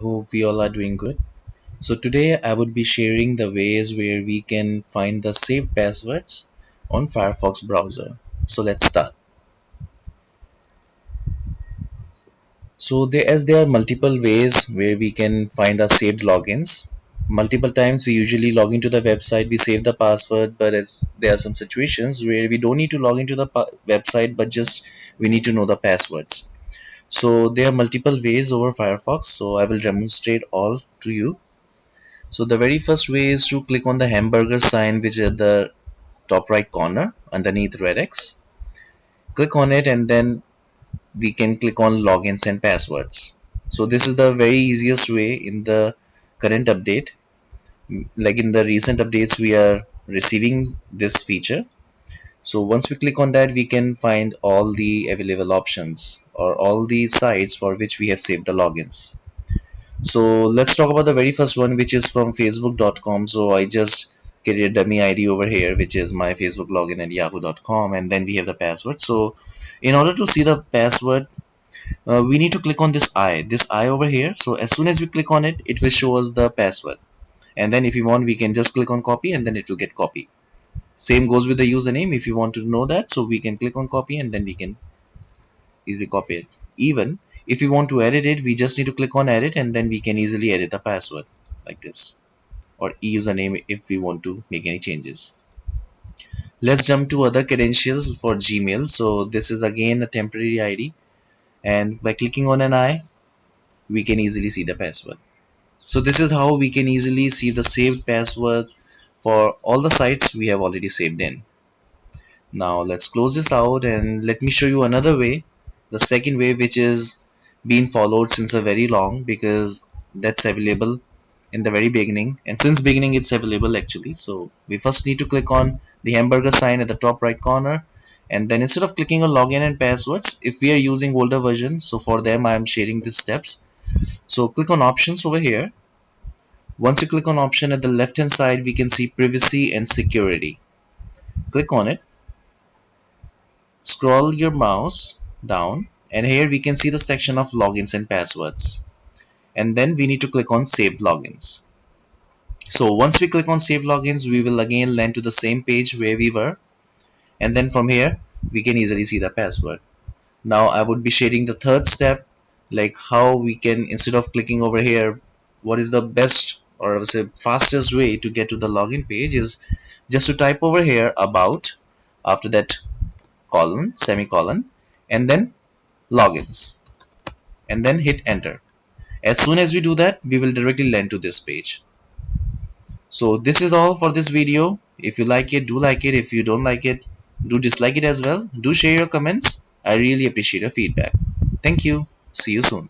Hope we all are doing good. So today I would be sharing the ways where we can find the saved passwords on Firefox browser. So let's start. So there are multiple ways where we can find our saved logins. Multiple times we usually log into the website, we save the password, but there are some situations where we don't need to log into the website, but just we need to know the passwords. So there are multiple ways over Firefox. So I will demonstrate all to you. So the very first way is to click on the hamburger sign which is at the top right corner underneath red X. Click on it and then we can click on logins and passwords. So this is the very easiest way in the current update. Like in the recent updates we are receiving this feature. So once we click on that we can find all the available options or all the sites for which we have saved the logins. So let's talk about the very first one, which is from facebook.com. So I just created a dummy ID over here, which is my Facebook login at yahoo.com, and then we have the password. So in order to see the password, we need to click on this eye over here. So as soon as we click on it, it will show us the password. And then if you want, we can just click on copy and then it will get copied. Same goes with the username. If you want to know that, so we can click on copy and then we can easily copy it. Even if we want to edit it, we just need to click on edit and then we can easily edit the password like this, or username if we want to make any changes. Let's jump to other credentials for Gmail. So this is again a temporary ID, and by clicking on an eye we can easily see the password. So this is how we can easily see the saved password for all the sites we have already saved in. Now let's close this out and let me show you another way, the second way, which is being followed since a very long, because that's available in the very beginning, and since beginning it's available actually. So we first need to click on the hamburger sign at the top right corner, and then instead of clicking on login and passwords, if we are using older version, so for them I am sharing these steps. So click on options over here. Once you click on option, at the left hand side we can see privacy and security. Click on it, scroll your mouse down, and here we can see the section of logins and passwords, and then we need to click on saved logins. So once we click on save logins, we will again land to the same page where we were, and then from here we can easily see the password. Now I would be sharing the third step, like how we can, instead of clicking over here, what is the best, or I would say fastest way to get to the login page is just to type over here about, after that colon, semicolon, and then logins, and then hit enter. As soon as we do that, we will directly land to this page. So this is all for this video. If you like it, do like it. If you don't like it, do dislike it as well. Do share your comments. I really appreciate your feedback. Thank you. See you soon.